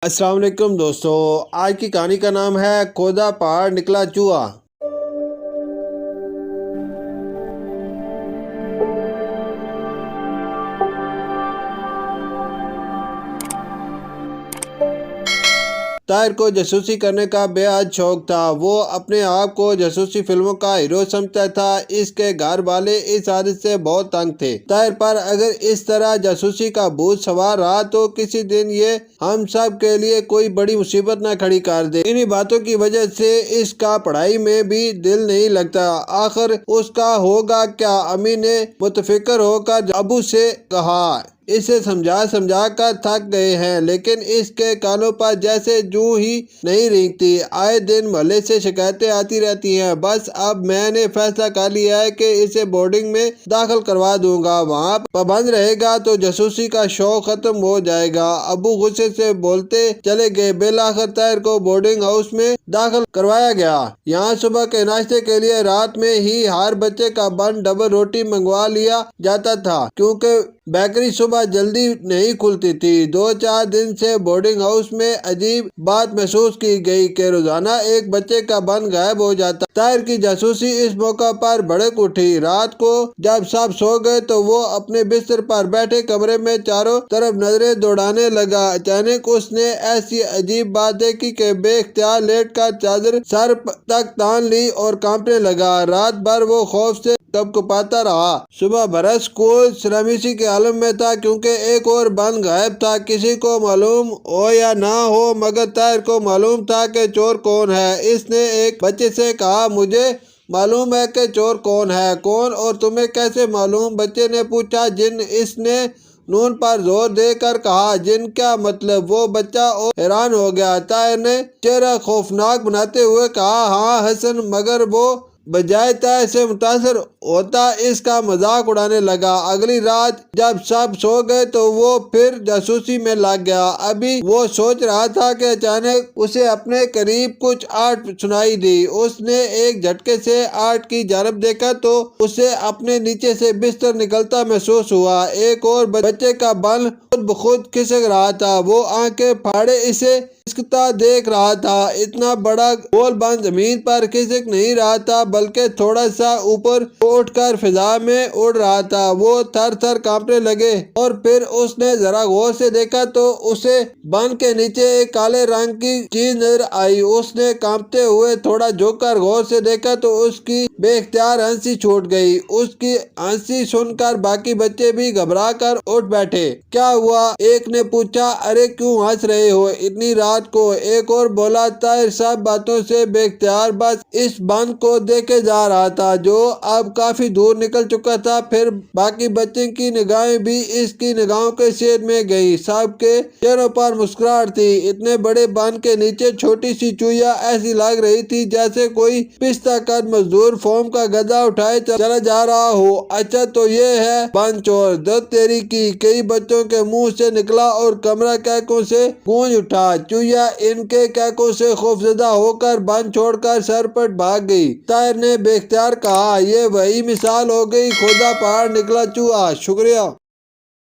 السلام علیکم دوستو، آج کی کہانی کا نام ہے کھودا پہاڑ نکلا چوہا۔ طاہر کو جاسوسی کرنے کا بے حد شوق تھا۔ وہ اپنے آپ کو جاسوسی فلموں کا ہیرو سمجھتا تھا۔ اس کے گھر والے اس عادت سے بہت تنگ تھے۔ طاہر پر اگر اس طرح جاسوسی کا بھوت سوار رہا تو کسی دن یہ ہم سب کے لیے کوئی بڑی مصیبت نہ کھڑی کر دے۔ انہی باتوں کی وجہ سے اس کا پڑھائی میں بھی دل نہیں لگتا۔ آخر اس کا ہوگا کیا؟ امی نے متفکر ہو کر ابو سے کہا۔ اسے سمجھا کر تھک گئے ہیں، لیکن اس کے کانوں پر جیسے جوں ہی نہیں رینگتی۔ آئے دن محلے سے شکایتیں آتی رہتی ہیں۔ بس اب میں نے فیصلہ کر لیا ہے کہ اسے بورڈنگ میں داخل کروا دوں گا۔ وہاں پابند رہے گا تو جاسوسی کا شوق ختم ہو جائے گا۔ ابو غصے سے بولتے چلے گئے۔ بالآخر طاہر کو بورڈنگ ہاؤس میں داخل کروایا گیا۔ یہاں صبح کے ناشتے کے لیے رات میں ہی ہر بچے کا بن ڈبل روٹی منگوا لیا جاتا تھا، کیونکہ بیکری صبح جلدی نہیں کھلتی تھی۔ 2-4 دن سے بورڈنگ ہاؤس میں عجیب بات محسوس کی گئی کہ روزانہ ایک بچے کا بن غائب ہو جاتا۔ طاہر کی جاسوسی اس موقع پر بھڑک اٹھی۔ رات کو جب سب سو گئے تو وہ اپنے بستر پر بیٹھے کمرے میں چاروں طرف نظریں دوڑانے لگا۔ اچانک اس نے ایسی عجیب بات دیکھی کہ بے اختیار لیٹ کر چادر سر تک تان لی اور کانپنے لگا۔ رات بھر وہ خوف سے کپکپاتا رہا۔ صبح برس اسکول سرامسی کے عالم میں تھا، کیونکہ ایک اور بن غائب تھا۔ کسی کو معلوم ہو یا نہ ہو، مگر طاہر کو معلوم تھا کہ چور کون ہے۔ اس نے ایک بچے سے کہا، مجھے معلوم ہے کہ چور کون ہے۔ کون؟ اور تمہیں کیسے معلوم؟ بچے نے پوچھا۔ جن۔ اس نے نون پر زور دے کر کہا۔ جن؟ کیا مطلب؟ وہ بچہ اور حیران ہو گیا۔ طاہر نے چہرہ خوفناک بناتے ہوئے کہا، ہاں حسن۔ مگر وہ بجائے طاہر سے متاثر ہوتا اس کا مذاق اڑانے لگا۔ اگلی رات جب سب سو گئے تو وہ پھر جاسوسی میں لگ گیا۔ ابھی وہ سوچ رہا تھا کہ اچانک اسے اپنے قریب کچھ آہٹ سنائی دی۔ اس نے ایک جھٹکے سے آہٹ کی جانب دیکھا تو اسے اپنے نیچے سے بستر نکلتا محسوس ہوا۔ ایک اور بچے کا بن خود بخود کھسک رہا تھا۔ وہ آنکھیں پھاڑے اسے کھسکتا دیکھ رہا تھا۔ اتنا بڑا گول بن زمین پر کھسک نہیں رہا تھا، بلکہ تھوڑا سا اوپر اٹھ کر فضا میں اڑ رہا تھا۔ وہ تھر تھر کانپنے لگے اور پھر اس نے ذرا غور سے دیکھا تو اسے بن کے نیچے ایک کالے رنگ کی چیز نظر آئی۔ اس نے کانپتے ہوئے تھوڑا جھک کر غور سے دیکھا تو اس کی بے اختیار ہنسی چھوٹ گئی۔ اس کی ہنسی سن کر باقی بچے بھی گھبرا کر اٹھ بیٹھے۔ کیا ہوا؟ ایک نے پوچھا۔ ارے کیوں ہنس رہے ہو اتنی رات کو؟ ایک اور بولا۔ طاہر سب باتوں سے بے اختیار بس اس بن کو دیکھے جا رہا تھا، جو اب کافی دور نکل چکا تھا۔ پھر باقی بچوں کی نگاہیں بھی اس کی نگاہوں کے سیر میں گئیں۔ سب کے چہروں پر مسکراہٹ تھی۔ اتنے بڑے بن کے نیچے چھوٹی سی چوہیا ایسی لگ رہی تھی جیسے کوئی پستہ قد مزدور فوم کا گدھا اٹھائے چلا جا رہا ہو۔ اچھا تو یہ ہے بن چور؟ دت تیری کی! کئی بچوں کے منہ سے نکلا اور کمرہ کہکوں سے گونج اٹھا۔ چوہیا ان کے کہکوں سے خوفزدہ ہو کر بن چھوڑ کر سرپٹ بھاگ گئی۔ طاہر نے بے اختیار کہا، یہ وہی مثال ہو گئی، کھودا پہاڑ نکلا چوہا۔ شکریہ۔